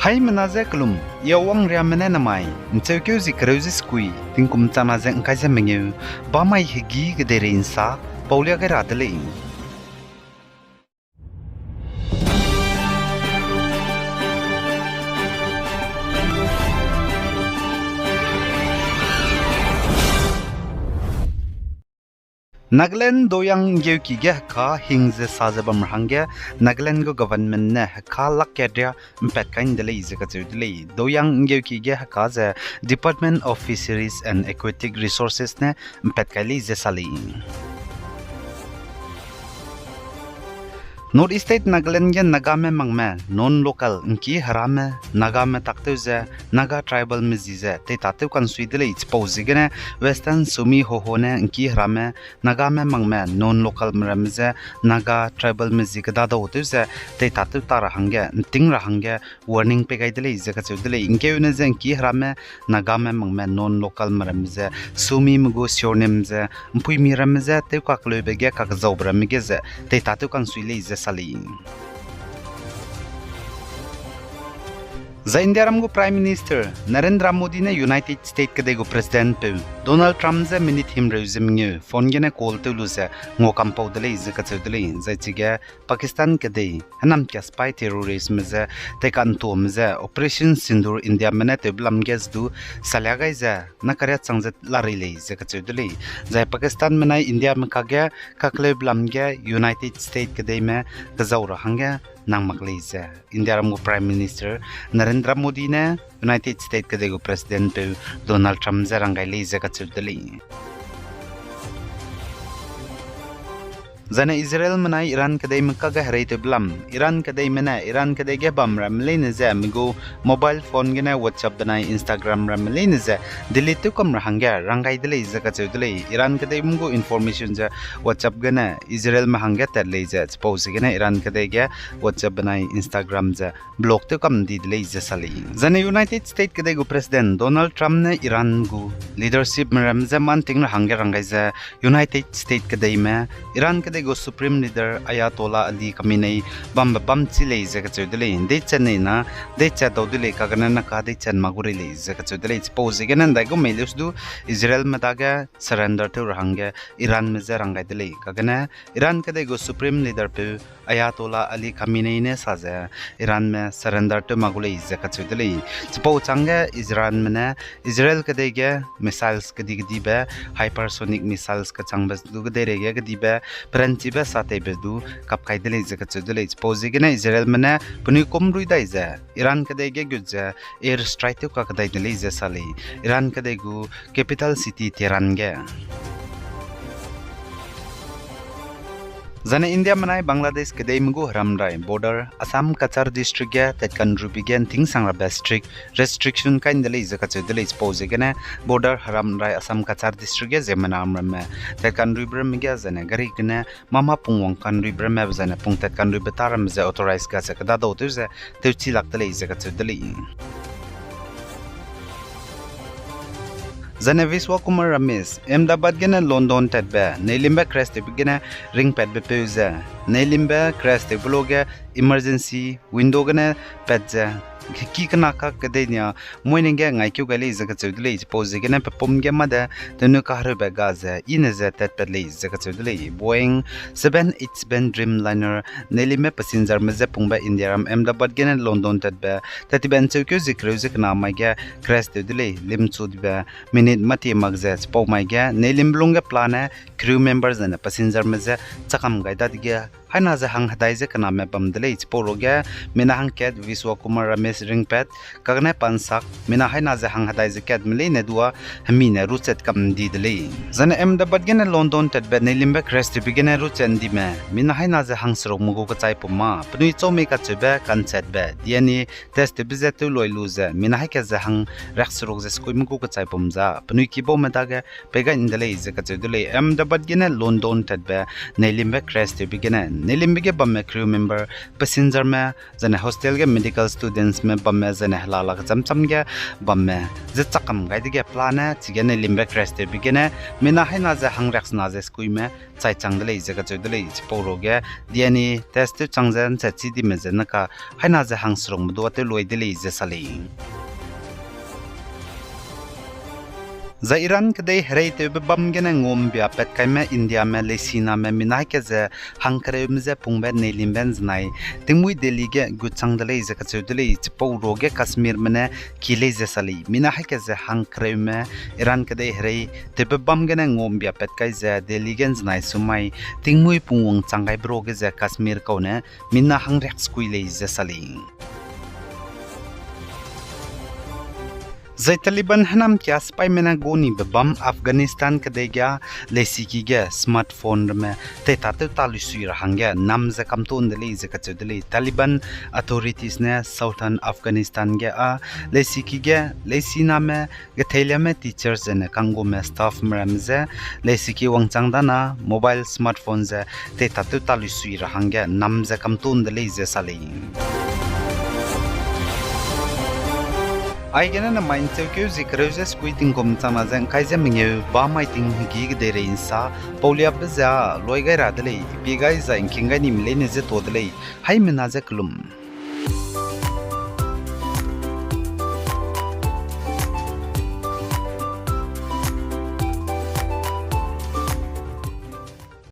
Hai menaze kelum, ya wang ria menenamai, nceukiu zikreuzi skui, tingkum tanaze ngkaze mengeu, bamai higi gedere insa, paulia ge radele. Nagaland doyang yeuki ge ka hingze sajabam hangge Nagaland go government ne ka lakkedya mpet kain dele izeka chudle doyang yeuki ge ka ze Department of Fisheries and Aquatic Resources ne mpet kaili ze sali North State Nagaland ge Nagame mangme non local inki harame Nagame takteuze Naga tribal mizize te tateu kan suidele itspozigene Western Sumi hohone inki harame Nagame mangme non local mramze Naga tribal mizik dada oteuze te tateu tara hange ting rahange warning pe gaidele izeka chudele inke uneze inki harame Nagame mangme non local mramze Sumi mugo sionemze mpui miramze te kaklobege kakzobramigeze te tateu kan suile ize Sali. Zaindiaramgo Prime Minister Narendra Modi ne United States kadego President pe Donald Trump ze minute him reuzimnge phone call te luze ngo kampau dele ze katsudele zaichige Pakistan kade hanam kya spy terrorism ze te kantom ze Operation Sindur India menete blamges du salyagai ze nakarya changze larile ze katsudele zai Pakistan menai India mekage kakle blamge United States kade me gazaura hange nang maklaiza India ramgo Prime Minister Narendra Modi ne United States kadego President Donald Trump zarangai leiza katsudeli Zana Israel menai Iran kadai mekaga harite blam Iran kadai mena Iran kadai ge bam ramlene za migo mobile phone gena WhatsApp danai Instagram ramlene za delete kam rahanga rangai dele zaka chudele Iran kadai mungo information za WhatsApp gena Israel mahanga tadle za suppose gena Iran kadai ge WhatsApp banai Instagram za block te kam di dele za sali Zana United States kadai go President Donald Trump ne Iran go leadership ram za man ting rahanga rangai za United States kadai me Iran go Supreme Leader Ayatollah Ali Khamenei bam chile zaka chudele de chane na de cha dodule kagana na ka de chan magurele zaka chudele suppose gena dai go melus du Israel mataga surrender to rahanga Iran me zarangai dele kagana Iran kade go Supreme Leader pe Ayatollah Ali Khamenei ne saza Iran me surrender to magule zaka chudele suppose changa Israel kade ge missiles kadi be hypersonic missiles ka changbas du gede ge kadi be Principe sate bedu kapkai dele zaka chudele suppose gena Israel mena puni komrui daiza Iran kadege gudza air strike ka kadai dele ze sali Iran kadegu capital city Tehran ge Zana India manai Bangladesh kadai mugo haramrai border Assam Kachar district ge tetkan rubigen thing sangra district restriction kain dele zaka chudele suppose gena border haramrai Assam Kachar district ge zemana amram tetkan rubram ge zana gari gena mama pungwang kan rubram zana pung tetkan rubataram ze authorize ga zaka da do tuze teuchi laktele zaka chudele Zana Viswa Kumar Ramesh Ahmedabad gena London tadba Nelimba crash te gena ring pad be peuza Nelimba crash te bloga emergency window gena padza ki kana ka kadenya moininga ngai kyu gali zaka chudle suppose gena pom ge mada tenu ka har be gaza inaza tat padle zaka chudle Boeing 787 Dreamliner Nelime passenger maza pungba Indiaram Ahmedabad gena London tadba tatiban chukyu zikruzik na maiga crash te dile lim chudba minute mati magza spau maiga nelim blunga plana crew members and passenger maza chakam gaida diga haina za hang hadai ze kana me pam dele sporoga mina hang ket Viswa Kumar Ramesh ringpet kagne pansak mina haina za hang hadai ze ket mile ne dua hamina ruchet kam di dele zana Ahmedabad gena London tadba nelimba crash te bigena ruchen di me mina haina za hang srok mugo ka chai puma pnui chome ka cheba kanchet ba diani test bizetu loiluza mina ha ka za hang raksrok ze skoi mugo ka chai pumza pnui ki bo metaga pega indele ze ka chedule Ahmedabad gena London tadba nelimba crash te bigena Nilimbige bamme crew member passenger me jane hostel ge medical students me bamme jane halala jamcham ge bamme je chakam gaidi ge plana chigene limbe crash te bigene mina haina je hangraks na je skui me chai changdele je ga chodele poro ge diani test changjan chachi di me je naka haina je hangsrong do te loidele je sali za Iran kadai herai te bam gena ngom bia pet kai me India me lesina me minai ke ze hangkare mze pungbe ne limben znai tingmui Delhi ge guchang dele ze ka chodele chpo roge Kashmir mene kile ze sali minai ke ze hangkare me Iran kadai herai te bam gena ngom bia pet kai ze Delhi gen znai sumai tingmui pungwang changai broge ze Kashmir ko ne minna hangrex kuile ze sali Zai Taliban hanam kya spy mena goni bam Afghanistan kadegya lesiki ge smartphone me te tatu talusui rahangya nam za kamton dele ze kachudele Taliban authorities ne southern Afghanistan ge a lesiki ge lesina me ge thela me teachers ne kango me staff mramze lesiki wangchang dana mobile smartphone ze te tatu talusui rahangya nam za kamton dele ze sale I can mind to use the cruises quitting Gomtana and Kaiser Mingu, Bamiting gig de Reinsa, Polia Baza, Loiga Radley, Pigaza and Kingani Millennium Todley, Hymenaza Clum.